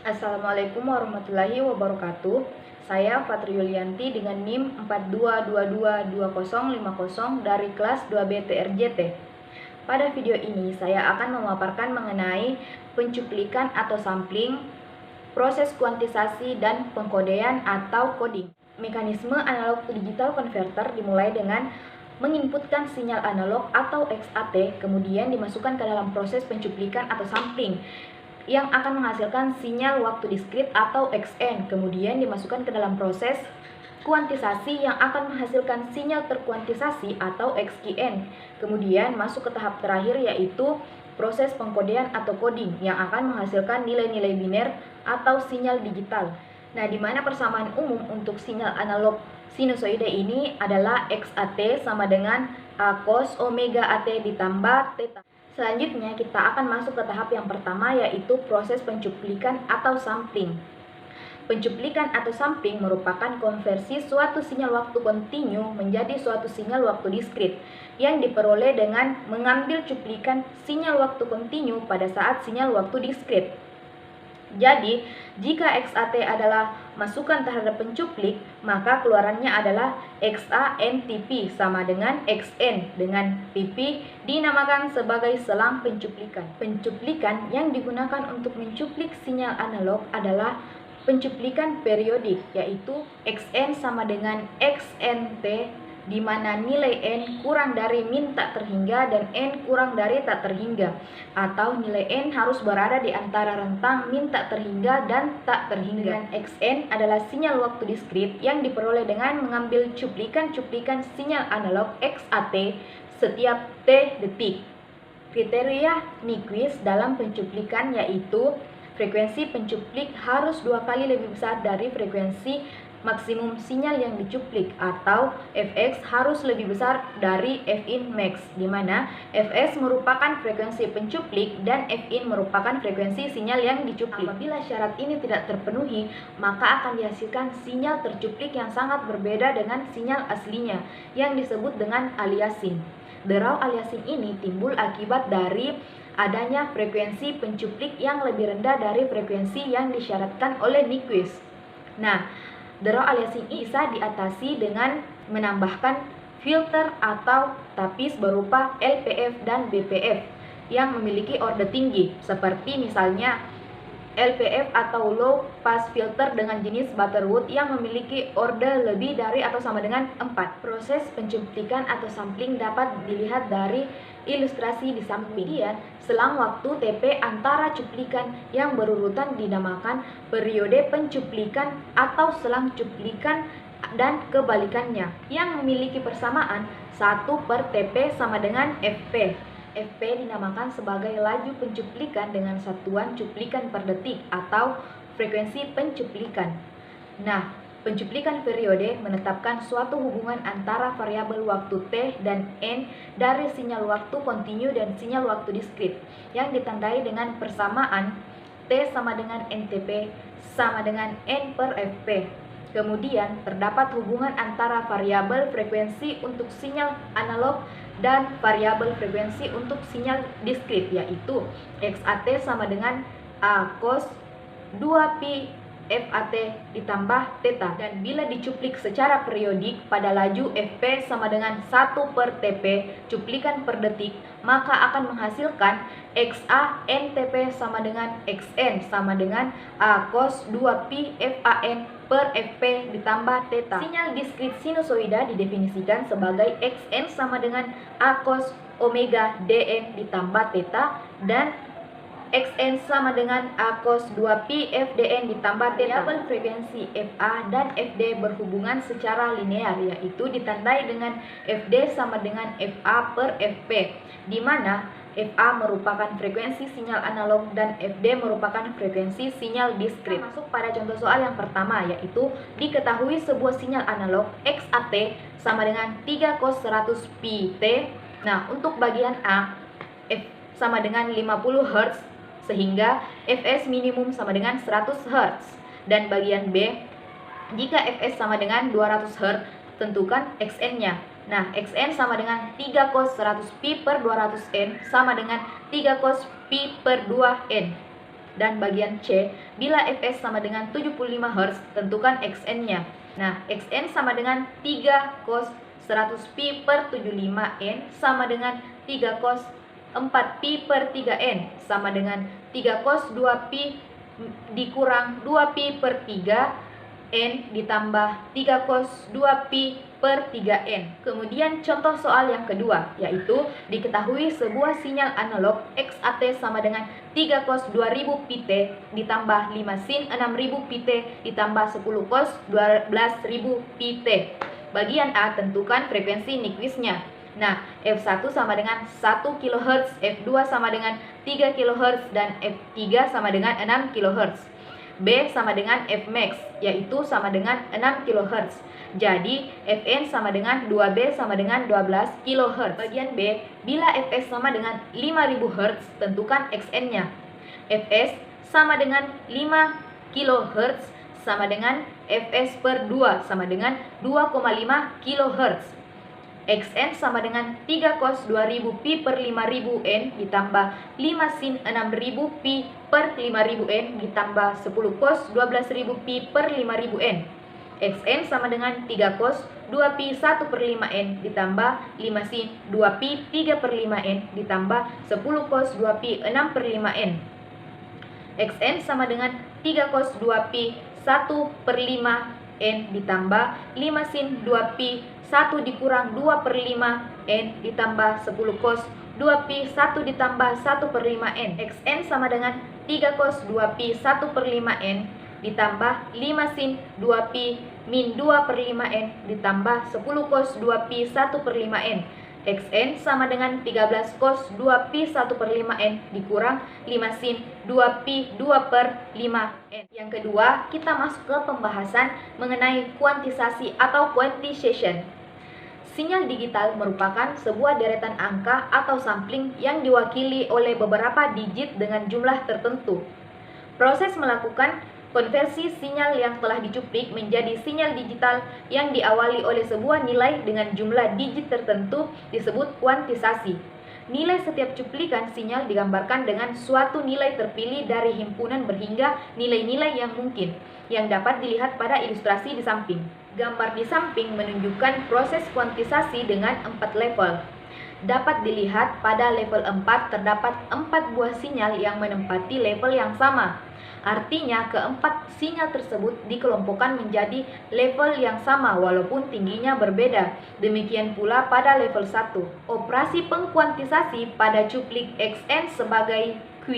Assalamualaikum warahmatullahi wabarakatuh. Saya Fatri Yulianti dengan NIM 42222050 dari kelas 2B TRJT. Pada video ini saya akan memaparkan mengenai pencuplikan atau sampling, proses kuantisasi dan pengkodean atau coding. Mekanisme analog to digital converter dimulai dengan menginputkan sinyal analog atau XAT, kemudian dimasukkan ke dalam proses pencuplikan atau sampling yang akan menghasilkan sinyal waktu diskrit atau XN, kemudian dimasukkan ke dalam proses kuantisasi yang akan menghasilkan sinyal terkuantisasi atau XQN, kemudian masuk ke tahap terakhir yaitu proses pengkodean atau coding yang akan menghasilkan nilai-nilai biner atau sinyal digital. Nah, di mana persamaan umum untuk sinyal analog sinusoida ini adalah XAT sama dengan A cos omega AT ditambah theta. Selanjutnya kita akan masuk ke tahap yang pertama yaitu proses pencuplikan atau sampling. Pencuplikan atau sampling merupakan konversi suatu sinyal waktu kontinu menjadi suatu sinyal waktu diskrit yang diperoleh dengan mengambil cuplikan sinyal waktu kontinu pada saat sinyal waktu diskrit. Jadi, jika XAT adalah masukan terhadap pencuplik, maka keluarannya adalah XANTP sama dengan XN, dengan TP dinamakan sebagai selang pencuplikan. Pencuplikan yang digunakan untuk mencuplik sinyal analog adalah pencuplikan periodik, yaitu XN sama dengan XNT, di mana nilai N kurang dari min tak terhingga dan N kurang dari tak terhingga, atau nilai N harus berada di antara rentang min tak terhingga dan tak terhingga. XN adalah sinyal waktu diskrit yang diperoleh dengan mengambil cuplikan-cuplikan sinyal analog XAT setiap T detik. Kriteria Nyquist dalam pencuplikan yaitu frekuensi pencuplik harus 2 kali lebih besar dari frekuensi maksimum sinyal yang dicuplik, atau Fx harus lebih besar dari Fin max, di mana Fs merupakan frekuensi pencuplik dan Fin merupakan frekuensi sinyal yang dicuplik. Apabila syarat ini tidak terpenuhi, maka akan dihasilkan sinyal tercuplik yang sangat berbeda dengan sinyal aslinya yang disebut dengan aliasing. Derau aliasing ini timbul akibat dari adanya frekuensi pencuplik yang lebih rendah dari frekuensi yang disyaratkan oleh Nyquist. Nah, derau aliasing bisa diatasi dengan menambahkan filter atau tapis berupa LPF dan BPF yang memiliki orde tinggi, seperti misalnya LPF atau low pass filter dengan jenis Butterwood yang memiliki orde lebih dari atau sama dengan 4. Proses pencuplikan atau sampling dapat dilihat dari ilustrasi di samping. Kemudian, selang waktu TP antara cuplikan yang berurutan dinamakan periode pencuplikan atau selang cuplikan dan kebalikannya yang memiliki persamaan 1/TP sama dengan FP. FP dinamakan sebagai laju pencuplikan dengan satuan cuplikan per detik atau frekuensi pencuplikan. Nah, pencuplikan periode menetapkan suatu hubungan antara variabel waktu T dan N dari sinyal waktu kontinu dan sinyal waktu diskrit yang ditandai dengan persamaan T sama dengan NTP sama dengan N per FP. Kemudian terdapat hubungan antara variabel frekuensi untuk sinyal analog dan variabel frekuensi untuk sinyal diskrit, yaitu XAT sama dengan A cos 2pi FAT ditambah theta, dan bila dicuplik secara periodik pada laju Fp sama dengan 1/TP cuplikan per detik, maka akan menghasilkan XANTP sama dengan XN sama dengan A cos 2pi FAN per Fp ditambah theta. Sinyal diskrit sinusoida didefinisikan sebagai Xn sama dengan A cos omega Dn ditambah theta dan Xn sama dengan A cos 2pi Fdn ditambah theta. Variabel frekuensi Fa dan Fd berhubungan secara linear, yaitu ditandai dengan Fd sama dengan Fa per Fp, di mana Fa merupakan frekuensi sinyal analog dan Fd merupakan frekuensi sinyal diskrit. Kita masuk pada contoh soal yang pertama, yaitu diketahui sebuah sinyal analog XAT sama dengan 3 cos 100 pi T. Nah, untuk bagian A, F sama dengan 50 Hz, sehingga Fs minimum sama dengan 100 Hz. Dan bagian B, jika Fs sama dengan 200 Hz, tentukan Xn-nya. Nah, Xn sama dengan 3 cos 100 pi per 200 N sama dengan 3 cos pi per 2 N. Dan bagian C, bila Fs sama dengan 75 Hz, tentukan Xn-nya. Nah, Xn sama dengan 3 cos 100 pi per 75 N sama dengan 3 cos 4 pi per 3 N sama dengan 3 cos 2 pi dikurang 2 pi per 3 N ditambah 3 cos 2 pi per 3N. Kemudian contoh soal yang kedua, yaitu diketahui sebuah sinyal analog XAT sama dengan 3 cos 2000 pt ditambah 5 sin 6000 pt ditambah 10 cos 12000 pt. Bagian A, tentukan frekuensi Nyquist-nya. Nah, F1 sama dengan 1 kHz, F2 sama dengan 3 kHz, dan F3 sama dengan 6 kHz. B sama dengan Fmax, yaitu sama dengan 6 kHz. Jadi, Fn sama dengan 2B sama dengan 12 kHz. Bagian B, bila Fs sama dengan 5000 Hz, tentukan Xn-nya. Fs sama dengan 5 kHz sama dengan Fs per 2 sama dengan 2,5 kHz. Xn sama dengan 3 cos 2000 pi per 5000 N ditambah 5 sin 6000 pi per 5000 N ditambah 10 cos 12000 pi per 5000 N. Xn sama dengan 3 cos 2 pi 1 per 5 N ditambah 5 sin 2 pi 3 per 5 N ditambah 10 cos 2 pi 6 per 5 N. Xn sama dengan 3 cos 2 pi 1 per 5 N ditambah 5 sin 2 pi 1 dikurang 2 per 5 N ditambah 10 cos 2 pi 1 ditambah 1 per 5 N. Xn sama dengan 3 cos 2 pi 1 per 5 N ditambah 5 sin 2 pi min 2 per 5 N ditambah 10 cos 2 pi 1 per 5 N. Xn sama dengan 13 cos 2 pi 1 per 5 N dikurang 5 sin 2 pi 2 per 5 N. Yang kedua, kita masuk ke pembahasan mengenai kuantisasi atau quantization. Sinyal digital merupakan sebuah deretan angka atau sampling yang diwakili oleh beberapa digit dengan jumlah tertentu. Proses melakukan konversi sinyal yang telah dicuplik menjadi sinyal digital yang diawali oleh sebuah nilai dengan jumlah digit tertentu disebut kuantisasi. Nilai setiap cuplikan sinyal digambarkan dengan suatu nilai terpilih dari himpunan berhingga nilai-nilai yang mungkin, yang dapat dilihat pada ilustrasi di samping. Gambar di samping menunjukkan proses kuantisasi dengan 4 level. Dapat dilihat pada level 4 terdapat 4 buah sinyal yang menempati level yang sama. Artinya keempat sinyal tersebut dikelompokkan menjadi level yang sama walaupun tingginya berbeda. Demikian pula pada level 1. Operasi pengkuantisasi pada cuplik Xn sebagai Q,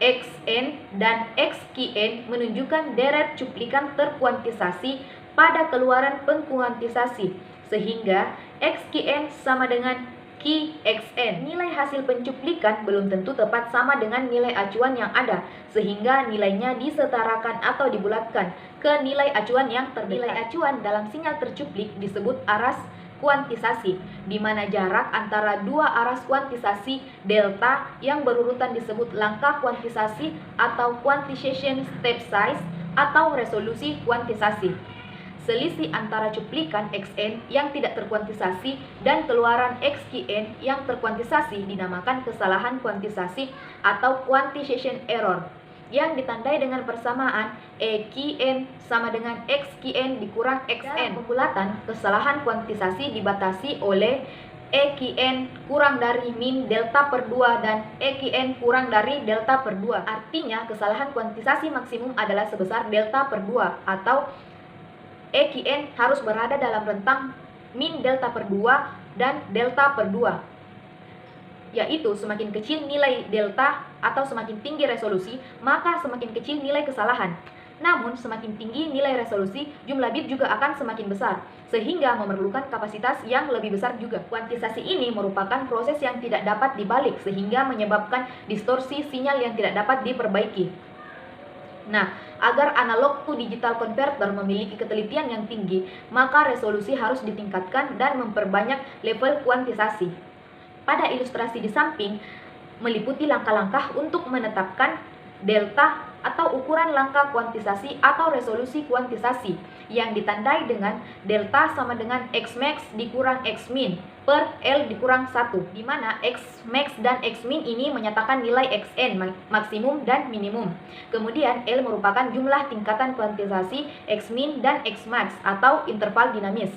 Xn, dan Xqn menunjukkan deret cuplikan terkuantisasi pada keluaran pengkuantisasi, sehingga Xqn sama dengan Qxn. Nilai hasil pencuplikan belum tentu tepat sama dengan nilai acuan yang ada, sehingga nilainya disetarakan atau dibulatkan ke nilai acuan yang terdekat. Nilai acuan dalam sinyal tercuplik disebut aras kuantisasi, di mana jarak antara dua aras kuantisasi delta yang berurutan disebut langkah kuantisasi atau quantization step size atau resolusi kuantisasi. Selisih antara cuplikan Xn yang tidak terkuantisasi dan keluaran Xqn yang terkuantisasi dinamakan kesalahan kuantisasi atau quantization error, yang ditandai dengan persamaan Eqn sama dengan Xqn dikurang Xn. Pembulatan kesalahan kuantisasi dibatasi oleh Eqn kurang dari min delta per 2 dan Eqn kurang dari delta per 2. Artinya kesalahan kuantisasi maksimum adalah sebesar delta per 2 atau Eqn harus berada dalam rentang min delta per 2 dan delta per 2, yaitu semakin kecil nilai delta atau semakin tinggi resolusi, maka semakin kecil nilai kesalahan. Namun semakin tinggi nilai resolusi, jumlah bit juga akan semakin besar, sehingga memerlukan kapasitas yang lebih besar juga. Kuantisasi ini merupakan proses yang tidak dapat dibalik, sehingga menyebabkan distorsi sinyal yang tidak dapat diperbaiki. Nah, agar analog to digital converter memiliki ketelitian yang tinggi, maka resolusi harus ditingkatkan dan memperbanyak level kuantisasi. Pada ilustrasi di samping, meliputi langkah-langkah untuk menetapkan delta atau ukuran langkah kuantisasi atau resolusi kuantisasi yang ditandai dengan delta sama dengan Xmax dikurang Xmin, per L dikurang 1, di mana X max dan X min ini menyatakan nilai Xn maksimum dan minimum. Kemudian L merupakan jumlah tingkatan kuantisasi X min dan X max atau interval dinamis.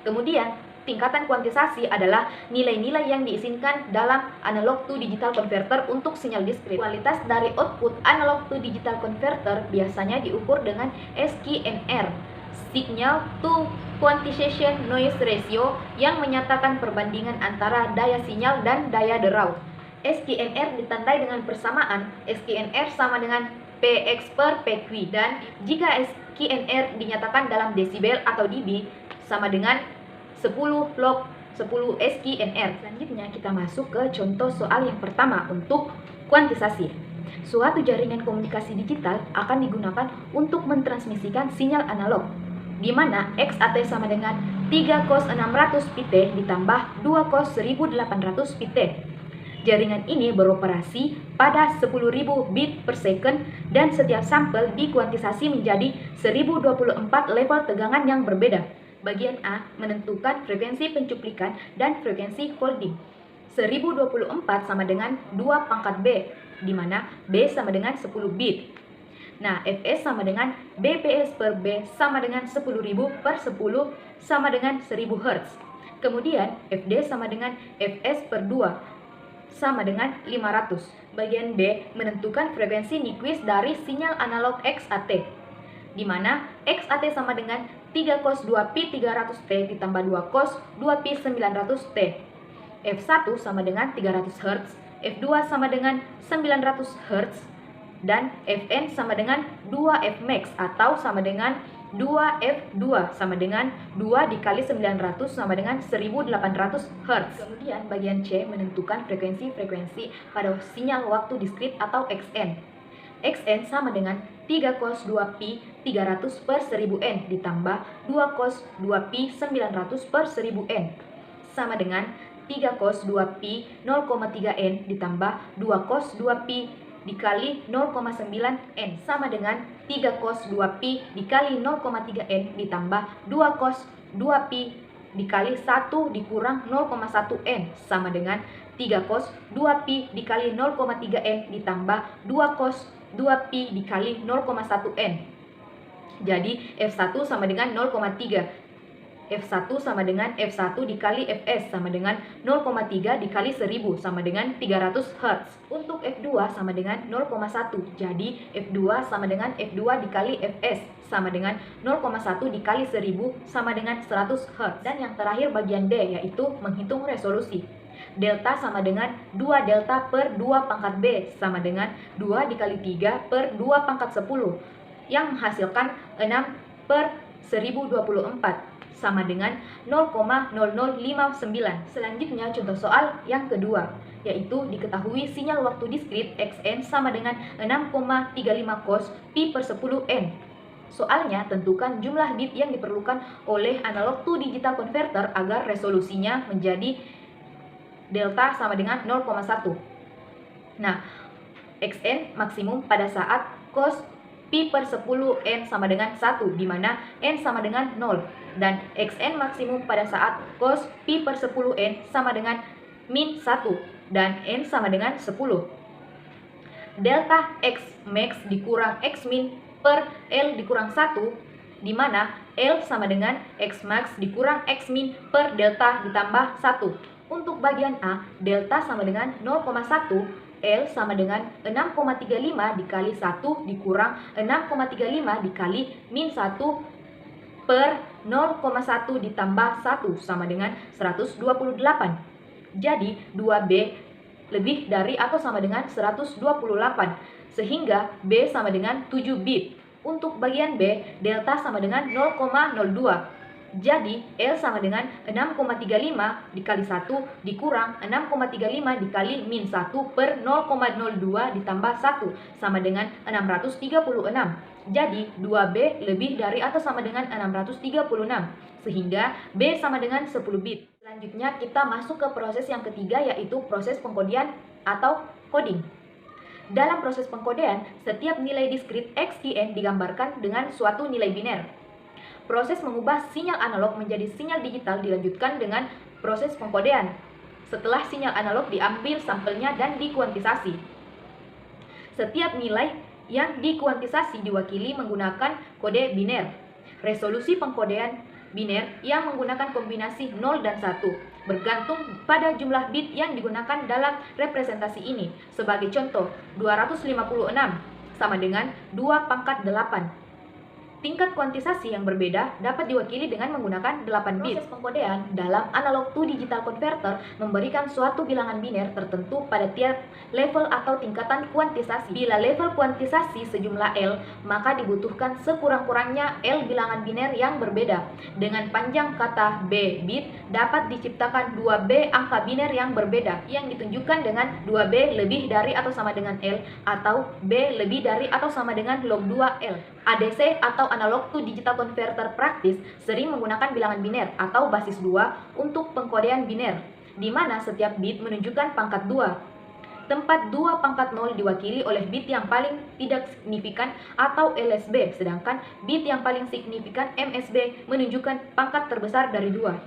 Kemudian tingkatan kuantisasi adalah nilai-nilai yang diizinkan dalam analog to digital converter untuk sinyal diskrit. Kualitas dari output analog to digital converter biasanya diukur dengan SQNR, Signal to Quantization Noise Ratio, yang menyatakan perbandingan antara daya sinyal dan daya derau. SQNR ditandai dengan persamaan SQNR sama dengan Px per Pq, dan jika SQNR dinyatakan dalam desibel atau dB sama dengan 10 log 10 SQNR. Selanjutnya kita masuk ke contoh soal yang pertama untuk kuantisasi. Suatu jaringan komunikasi digital akan digunakan untuk mentransmisikan sinyal analog, di mana XAT sama dengan 3 cos 600 pt ditambah 2 cos 1800 pt. Jaringan ini beroperasi pada 10.000 bit per second dan setiap sampel dikuantisasi menjadi 1024 level tegangan yang berbeda. Bagian A menentukan frekuensi pencuplikan dan frekuensi holding. 1024 sama dengan 2 pangkat B, di mana B sama dengan 10 bit. Nah, Fs sama dengan Bps per B sama dengan 10.000 per 10 sama dengan 1000 Hz. Kemudian Fd sama dengan Fs per 2 sama dengan 500. Bagian B menentukan frekuensi Nyquist dari sinyal analog XAT, di mana XAT sama dengan 3 cos 2pi 300T ditambah 2 cos 2pi 900T. F1 sama dengan 300 Hz, F2 sama dengan 900 Hz, dan Fn sama dengan 2 Fmax atau sama dengan 2F2 sama dengan 2 dikali 900 sama dengan 1800 Hz. Kemudian bagian C menentukan frekuensi-frekuensi pada sinyal waktu diskrit atau Xn. Xn sama dengan 3 cos 2pi 300 per 1000N ditambah 2 cos 2pi 900 per 1000N sama dengan 3 cos 2pi 0,3N ditambah 2 cos 2pi dikali 0,9N sama dengan 3 cos 2pi dikali 0,3N ditambah 2 cos 2pi dikali 1 dikurang 0,1N sama dengan 3 cos 2pi dikali 0,3N ditambah 2 cos 2pi dikali 0,1N. Jadi F1 sama dengan 0,3. F1 sama dengan F1 dikali Fs sama dengan 0,3 dikali 1000 sama dengan 300 Hz. Untuk F2 sama dengan 0,1. Jadi F2 sama dengan F2 dikali Fs sama dengan 0,1 dikali 1000 sama dengan 100 Hz. Dan yang terakhir bagian D yaitu menghitung resolusi. Delta sama dengan 2 delta per 2 pangkat B sama dengan 2 dikali 3 per 2 pangkat 10 yang menghasilkan 6 per 1024 sama dengan 0,0059. Selanjutnya contoh soal yang kedua, yaitu diketahui sinyal waktu diskrit Xn sama dengan 6,35 cos pi per 10N. Soalnya tentukan jumlah bit yang diperlukan oleh analog to digital converter agar resolusinya menjadi delta sama dengan 0,1. Nah, Xn maksimum pada saat cos pi per 10N sama dengan 1, di mana N sama dengan 0. Dan Xn maksimum pada saat cos pi per 10N sama dengan min 1, dan N sama dengan 10. Delta X max dikurang X min per L dikurang 1, di mana L sama dengan X max dikurang X min per delta ditambah 1. Untuk bagian A, delta sama dengan 0,1, L sama dengan 6,35 dikali 1 dikurang 6,35 dikali min 1 per 0,1 ditambah 1 sama dengan 128. Jadi 2B lebih dari atau sama dengan 128, sehingga B sama dengan 7 bit. Untuk bagian B, delta sama dengan 0,02. Jadi L sama dengan 6,35 dikali 1 dikurang 6,35 dikali min 1 per 0,02 ditambah 1 sama dengan 636. Jadi 2B lebih dari atau sama dengan 636, sehingga B sama dengan 10 bit. Selanjutnya kita masuk ke proses yang ketiga, yaitu proses pengkodean atau coding. Dalam proses pengkodean, setiap nilai diskrit XKN digambarkan dengan suatu nilai biner. Proses mengubah sinyal analog menjadi sinyal digital dilanjutkan dengan proses pengkodean setelah sinyal analog diambil sampelnya dan dikuantisasi. Setiap nilai yang dikuantisasi diwakili menggunakan kode biner. Resolusi pengkodean biner yang menggunakan kombinasi 0 dan 1 bergantung pada jumlah bit yang digunakan dalam representasi ini. Sebagai contoh, 256 sama dengan 2/8. Tingkat kuantisasi yang berbeda dapat diwakili dengan menggunakan 8 bit. Proses pengkodean dalam analog to digital converter memberikan suatu bilangan biner tertentu pada tiap level atau tingkatan kuantisasi. Bila level kuantisasi sejumlah L, maka dibutuhkan sekurang-kurangnya L bilangan biner yang berbeda. Dengan panjang kata B bit, dapat diciptakan 2B angka biner yang berbeda, yang ditunjukkan dengan 2B lebih dari atau sama dengan L, atau B lebih dari atau sama dengan log 2L. ADC atau analog to digital converter praktis sering menggunakan bilangan biner atau basis 2 untuk pengkodean biner, di mana setiap bit menunjukkan pangkat 2. Tempat 2/0 diwakili oleh bit yang paling tidak signifikan atau LSB, sedangkan bit yang paling signifikan MSB menunjukkan pangkat terbesar dari 2.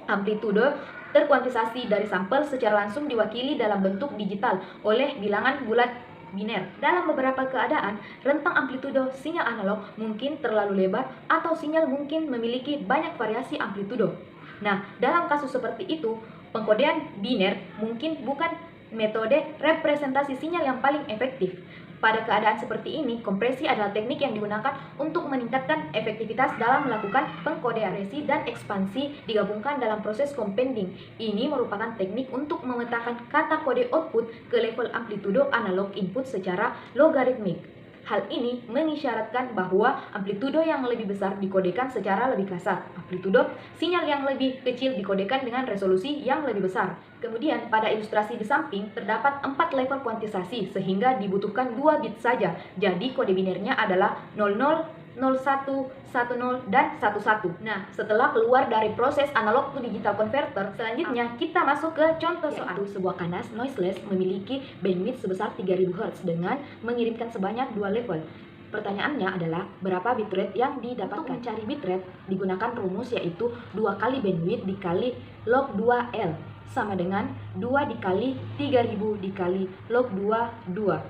Amplitude terkuantisasi dari sampel secara langsung diwakili dalam bentuk digital oleh bilangan bulat biner. Dalam beberapa keadaan, rentang amplitudo sinyal analog mungkin terlalu lebar atau sinyal mungkin memiliki banyak variasi amplitudo. Nah, dalam kasus seperti itu, pengkodean biner mungkin bukan metode representasi sinyal yang paling efektif. Pada keadaan seperti ini, kompresi adalah teknik yang digunakan untuk meningkatkan efektivitas dalam melakukan pengkodean. Kompresi dan ekspansi digabungkan dalam proses compending. Ini merupakan teknik untuk memetakan kata kode output ke level amplitudo analog input secara logaritmik. Hal ini mengisyaratkan bahwa amplitudo yang lebih besar dikodekan secara lebih kasar. Amplitudo sinyal yang lebih kecil dikodekan dengan resolusi yang lebih besar. Kemudian pada ilustrasi di samping terdapat 4 level kuantisasi sehingga dibutuhkan 2 bit saja. Jadi kode binernya adalah 00, 01, 10, dan 11. Nah, setelah keluar dari proses analog to digital converter, selanjutnya kita masuk ke contoh soal. Sebuah kanas noiseless memiliki bandwidth sebesar 3000 Hz dengan mengirimkan sebanyak 2 level. Pertanyaannya adalah berapa bitrate yang didapatkan? Untuk mencari bitrate digunakan rumus yaitu 2 kali bandwidth dikali log 2L sama dengan 2 dikali 3000 dikali log 2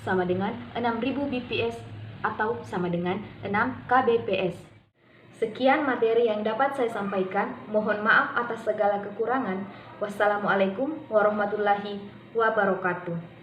sama dengan 6000 bps atau sama dengan 6 kbps. Sekian materi yang dapat saya sampaikan. Mohon maaf atas segala kekurangan. Wassalamualaikum warahmatullahi wabarakatuh.